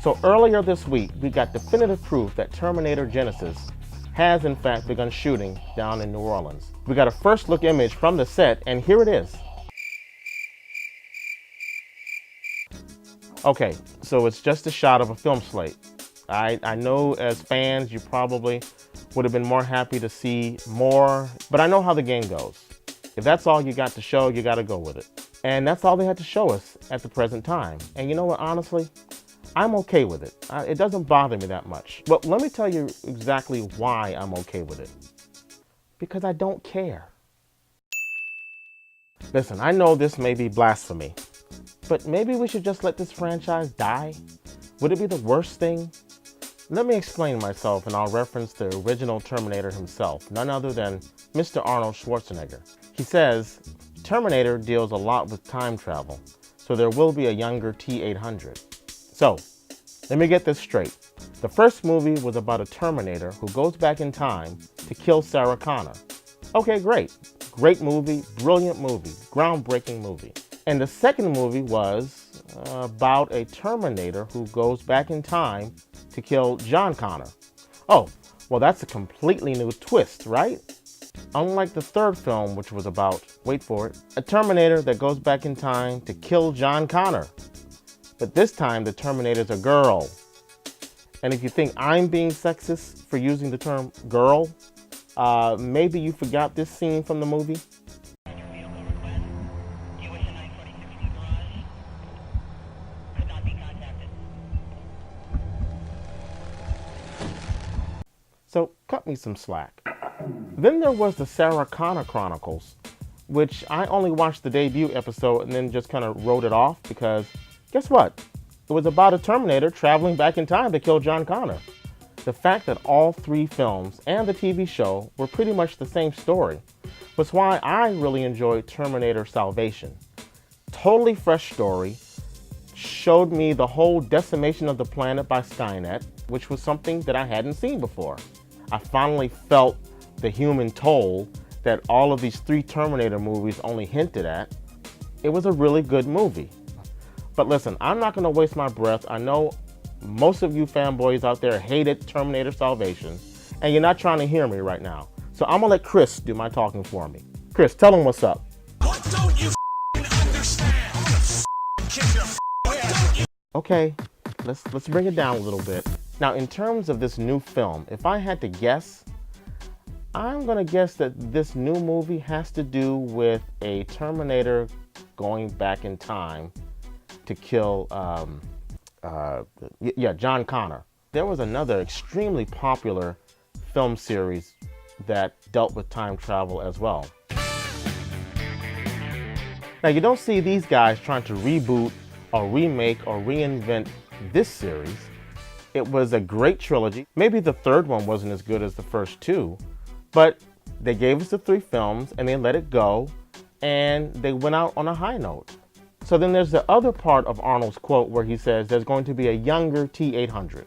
So earlier this week, we got definitive proof that Terminator Genisys has in fact begun shooting down in New Orleans. We got a first look image from the set, and here it is. Okay, so it's just a shot of a film slate. I know as fans, you probably would have been more happy to see more, but I know how the game goes. If that's all you got to show, you got to go with it. And that's all they had to show us at the present time. And you know what, honestly, I'm okay with it. It doesn't bother me that much. But let me tell you exactly why I'm okay with it. Because I don't care. Listen, I know this may be blasphemy, but maybe we should just let this franchise die? Would it be the worst thing? Let me explain myself, and I'll reference the original Terminator himself, none other than Mr. Arnold Schwarzenegger. He says, Terminator deals a lot with time travel, so there will be a younger T-800. So, let me get this straight. The first movie was about a Terminator who goes back in time to kill Sarah Connor. Okay, great. Great movie, brilliant movie, groundbreaking movie. And the second movie was about a Terminator who goes back in time to kill John Connor. Oh, well, that's a completely new twist, right? Unlike the third film, which was about, wait for it, a Terminator that goes back in time to kill John Connor. But this time, the Terminator's a girl. And if you think I'm being sexist for using the term girl, maybe you forgot this scene from the movie. So cut me some slack. Then there was the Sarah Connor Chronicles, which I only watched the debut episode and then just kind of wrote it off because guess what? It was about a Terminator traveling back in time to kill John Connor. The fact that all three films and the TV show were pretty much the same story was why I really enjoyed Terminator Salvation. Totally fresh story, showed me the whole decimation of the planet by Skynet, which was something that I hadn't seen before. I finally felt the human toll that all of these three Terminator movies only hinted at. It was a really good movie. But listen, I'm not going to waste my breath. I know most of you fanboys out there hated Terminator Salvation, and you're not trying to hear me right now. So I'm going to let Chris do my talking for me. Chris, tell him what's up. What don't you understand? Okay, let's bring it down a little bit. Now, in terms of this new film, if I had to guess, I'm going to guess that this new movie has to do with a Terminator going back in time to kill, John Connor. There was another extremely popular film series that dealt with time travel as well. Now, you don't see these guys trying to reboot or remake or reinvent this series. It was a great trilogy. Maybe the third one wasn't as good as the first two, but they gave us the three films and they let it go and they went out on a high note. So then there's the other part of Arnold's quote where he says there's going to be a younger T-800.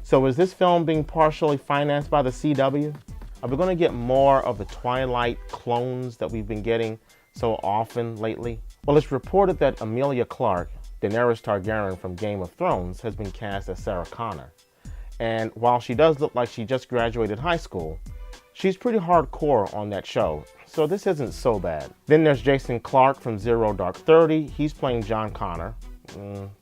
So is this film being partially financed by the CW? Are we going to get more of the Twilight clones that we've been getting so often lately? Well, it's reported that Emilia Clarke, Daenerys Targaryen from Game of Thrones, has been cast as Sarah Connor. And while she does look like she just graduated high school, she's pretty hardcore on that show, so this isn't so bad. Then there's Jason Clarke from Zero Dark 30. He's playing John Connor.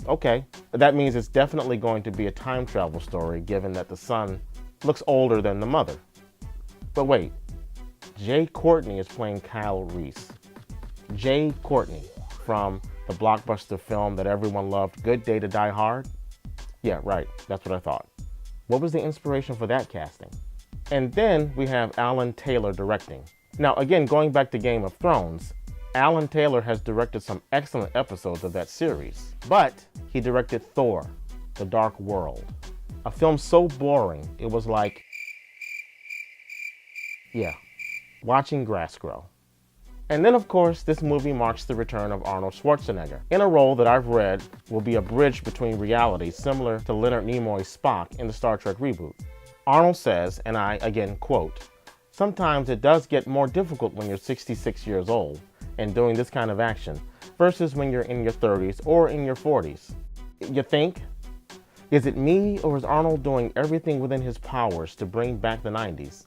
Okay, that means it's definitely going to be a time travel story given that the son looks older than the mother. But wait, Jai Courtney is playing Kyle Reese. Jai Courtney from the blockbuster film that everyone loved, Good Day to Die Hard? Yeah, right, that's what I thought. What was the inspiration for that casting? And then we have Alan Taylor directing. Now, again, going back to Game of Thrones, Alan Taylor has directed some excellent episodes of that series, but he directed Thor, The Dark World, a film so boring, it was like, yeah, watching grass grow. And then, of course, this movie marks the return of Arnold Schwarzenegger in a role that I've read will be a bridge between realities similar to Leonard Nimoy's Spock in the Star Trek reboot. Arnold says, and I again quote, "Sometimes it does get more difficult when you're 66 years old and doing this kind of action versus when you're in your 30s or in your 40s. You think? Is it me, or is Arnold doing everything within his powers to bring back the 90s?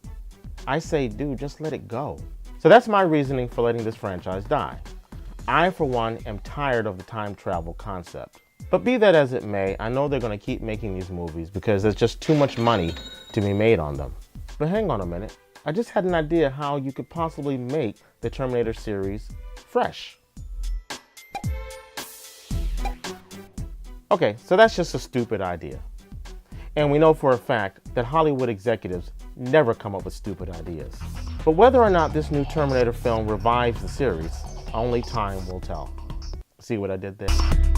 I say, dude, just let it go. So that's my reasoning for letting this franchise die. I, for one, am tired of the time travel concept. But be that as it may, I know they're going to keep making these movies because there's just too much money to be made on them. But hang on a minute. I just had an idea how you could possibly make the Terminator series fresh. Okay, so that's just a stupid idea. And we know for a fact that Hollywood executives never come up with stupid ideas. But whether or not this new Terminator film revives the series, only time will tell. See what I did there?